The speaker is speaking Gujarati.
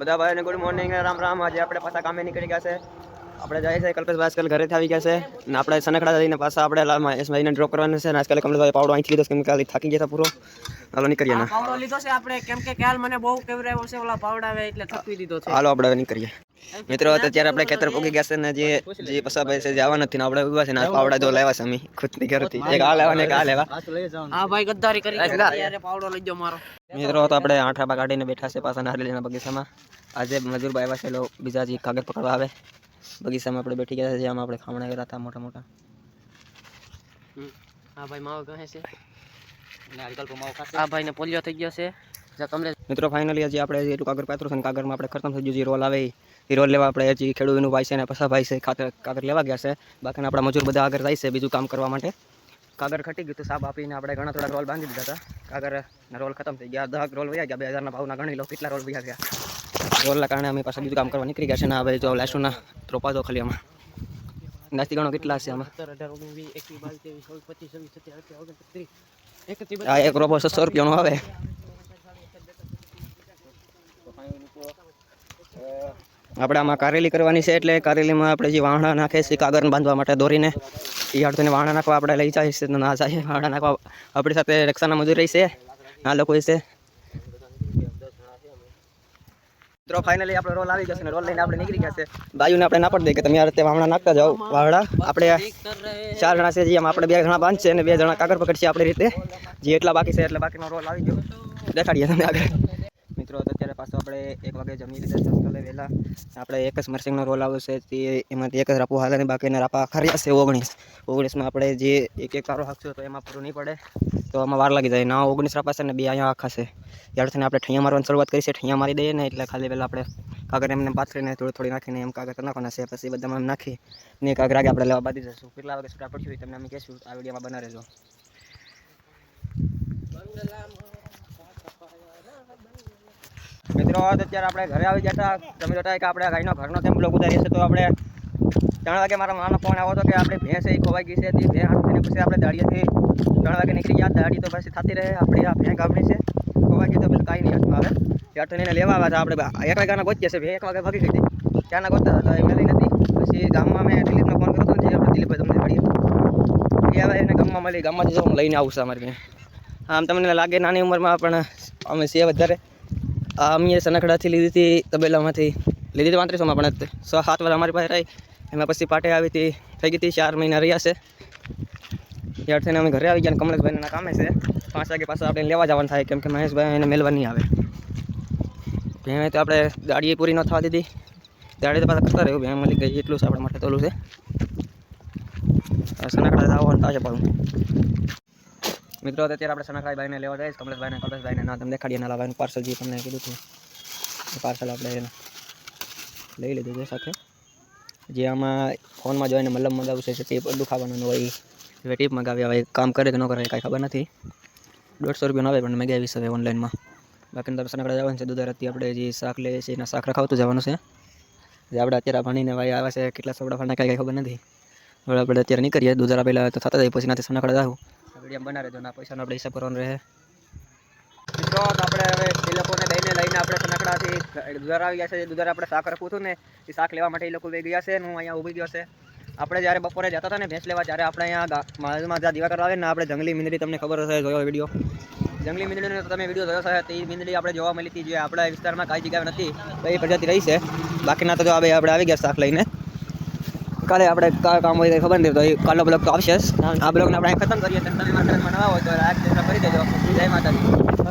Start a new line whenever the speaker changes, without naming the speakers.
બધા ભાઈને ગુડ મોર્નિંગ, રામ રામ। આજે આપણે પાછા કામે નીકળી ગયા છે। આપણે જાય છે કલ્પેશભાઈ આજકાલ ઘરેથી આવી ગયા છે ને આપણે સનખડા જઈને પાછા આપણે મહેશભાઈને ડ્રોપ કરવાનું છે ને આજકાલ કમલેશભાઈ પાવડો અહીંથી લીધો કેમ કે કાલે થાકી ગયા હતા પૂરો। હાલો નીકળીએ ને
પાવડો લીધો છે આપણે કેમ કે કાલ મને બહુ કેવરાયો છે ઓલા પાવડાવે એટલે થકવી દીધો છે।
હાલો આપણે નીકળીએ મિત્રો। અત્યારે આપણે ખેતર પોકી ગયા છે ને જે પસાભાઈ છે જવા નથી ને આપણે ઉભા છે ને પાવડા જો લેવા છે અમે ખુદની ઘરેથી એક આ લેવા ને એક આ લેવા।
હા ભાઈ ગદ્દારી કરી ત્યારે પાવડો લઈ જાવ મારો
મિત્રો। તો આપણે આઠા કાઢીને બેઠા છે પાછા નારિયેળના બગીચામાં। આજે મજૂરભાઈ આવ્યા છે લો બીજા જે કાગળ પકડવા આવે બગીચામાં આપણે બેઠી ગયા છે જેમાં આપણે ખામણા કર્યા હતા મોટા મોટા।
હા ભાઈ માવો કહે છે આ ભાઈ ને પોલિયો થઈ ગયો છે।
મિત્રો ફાઇનલી હજી આપણે એટલું કાગળ પાથરું છે ને કાગળમાં આપણે ખતમ થઈ ગયું જે રોલ આવે એ રોલ લેવા આપણે હજી ખેડૂતનું ભાઈ છે ને પસાભાઈ છે કાગળ લેવા ગયા છે। બાકીના આપણા મજૂર બધા આગળ જાય છે બીજું કામ કરવા માટે। કાગળ ખટી ગયું તો સાબ આપીને આપણે ઘણા થોડા રોલ બાંધી દીધા હતા। કાગળના રોલ ખતમ થઈ ગયા 10 રોલ વયા ગયા 2000ના ભાવના ગણી લો કેટલા રોલ વયા ગયા। રોલના કારણે અમે પાછા બીજું કામ કરવા નીકળી ગયા છે ને હવે જો લાશુના ત્રોપા દો ખાલી આમાં નાસ્તી ગણો કેટલા છે આમાં।
17 18 19 20 25 26 27 28 29 30
આ એક રોબો 600 રૂપિયાનો આવે। આપણે આમાં કારેલી કરવાની છે એટલે કારેલીમાં આપણે જે વાહણા નાખે છે કાગળ બાંધવા માટે દોરીને એ હાડતોને વાહણા નાખવા આપણે લઈ જાય છે ના જાય વાહણા નાખવા આપણી સાથે રક્ષાના મજૂર રહી છે આ લોકો છે। મિત્રો ફાઇનલી આપણે રોલ આવી જશે ને રોલ લઈને આપણે નીકળી ગયા છે। બાયુને આપણે ના પડ દે કે તમે આ રીતે વાહણા નાખતા જાઓ વાહડા આપણે 4 જણા છે જે આપણે 2 જણા બાંધશે અને 2 જણા કાગળ પકડશે આપણી રીતે જે એટલા બાકી છે એટલે બાકીનો રોલ આવી ગયો દેખાડીએ તમને આગળ। મિત્રો અત્યારે પાછો આપણે 1 વાગે જમી લીધા છે વહેલા આપણે એક જ મરસિંગનો રોલ આવશે તે એમાંથી એક જ રાપુ હાલે ને બાકીના રાપા ખર્યા છે 19માં આપણે જે એક કારો હાકશું તો એમાં પૂરું નહીં પડે તો આમાં વાર લાગી જાય ના 19 રાપા છે ને 2 અહીંયા આખા છે ત્યારથી આપણે ઠૈયા મારવાની શરૂઆત કરી છે। ઠૈયા મારી દઈએ ને એટલે ખાલી પહેલાં આપણે કાગળ એમને પાથરીને થોડી નાખીને એમ કાગળ નાખવાના છે પછી બધામાં એમ નાખી ને કાગળ આગે આપણે લેવા બાંધી જઈશું। કેટલા વાગે છૂટા પડશું તમને અમે કહીશું આ વિડીયોમાં બના રહેજો। મિત્રો અત્યારે આપણે ઘરે આવી ગયા હતા તમે જોતા કે આપણે ગાયનો ઘરનો તેમ બ્લોક ઉતારીએ છે તો આપણે 3 વાગે મારા માનો ફોન આવ્યો હતો કે આપણે ભેંસ એ ખોવાઈ ગઈ છે તે ભેંસ આવીને પછી આપણે દાડીએથી 3 વાગે નીકળી ગયા દાડી તો પછી થતી રહે આપણી આ ભેંસ ગામની છે ખોવાઈ ગઈ તો પછી કાંઈ નહીં હાથમાં આવે ત્યાર તો એને લેવા આવ્યા હતા આપણે 1 વાગ્યાના ગોતીએ છે 1 વાગે ભાગી ગઈ હતી ત્યાંના ગોતતા હતા એમને લઈ નથી પછી ગામમાં મેં દિલીપનો ફોન કર્યો હતો જે આપણે દિલીપભાઈ તમને ગાડીએ એ આવે એને ગામમાં મળી ગામમાંથી જો હું લઈને આવું છું અમારી આમ તમને લાગે નાની ઉંમરમાં પણ અમે છીએ વધારે અમે સનખડાથી લીધી હતી તબેલામાંથી લીધી હતી 3500માં પણ 6-7 વાર અમારી પાસે રહી એમાં પછી પાટે આવી હતી થઈ ગઈ હતી 4 મહિના રહ્યા છે ત્યાર થઈને અમે ઘરે આવી ગયા કમલેશભાઈના કામે છે 5 વાગે પાછા આપણે લેવા જવાનું થાય કેમ કે મહેશભાઈ એને મેળવા નહીં આવે ભેં તો આપણે ગાડીએ પૂરી ન થવા દીધી ગાડી તો પાછા કરતા રહ્યું ભેં મળી ગઈ એટલું છે આપણા માટે તોલું છે સનખડા આવવાનું થશે પાછું। મિત્રો અત્યારે આપણે સનખડાભાઈને લેવા જઈશ કમલેશભાઈને ના તમે દેખાડીએ ના લાવવાનું પાર્સલ જે તમને કીધું હતું એ પાર્સલ આપણે લઈ લીધું છે સાથે જે આમાં ફોનમાં જોઈને મલમ મગાવું છે ટીપ દુખાવાનું હોય એ ટીપ મગાવી હવે કામ કરે કે ન કરે કાંઈ ખબર નથી 150 રૂપિયાનો આવે પણ મગાવીશ હવે ઓનલાઈનમાં। બાકી તમે સનખડા જવાનું છે દુધારાથી આપણે જે શાક લઈએ છીએ એના શાક રખાવતું જવાનું છે જે આપણે અત્યારે ભણીને ભાઈ આવે છે કેટલા સોડા ફાળના કાંઈ ખબર નથી હવે આપણે અત્યારે નીકળીએ દુધારા પહેલાં તો થતા જાય પછી નાથી સનખડા જાઉં વિડીયો બના રહેજો ના પૈસાનો આપણે હિસાબ કરવાનો રહે। મિત્રો આપણે હવે એ લોકોને લઈને આપણે સનખડાથી દુધારા આવી ગયા છે દુધારા આપણે શાક રાખવું હતું ને એ શાક લેવા માટે એ લોકો વહી ગયા છે હું અહીંયા ઊભી ગયો છે। આપણે જ્યારે બપોરે જતા હતા ને ભેંસ લેવા ત્યારે આપણે અહીંયા માલમાં જ્યાં દીવા કરવા આવે ને આપણે જંગલી મીંદડી તમને ખબર હશે જોયો વિડીયો જંગલી મીંદડીનો તમે વિડીયો જોયો હશે તે મીંદડી આપણે જોવા મળી હતી જે આપણા વિસ્તારમાં કાંઈ જગ્યાએ નથી એ પ્રજાતિ રહી છે બાકીના તો જો આપણે આવી ગયા શાક લઈને કાલે આપણે કામ હોય ખબર નથી તો કાલનો બ્લોગ તો આવશે આ બ્લોગને આપણે ખતમ કરીએ તમે મારા ચેનલમાં નવા હોય તો લાઈક કરી દેજો। જય માતાજી।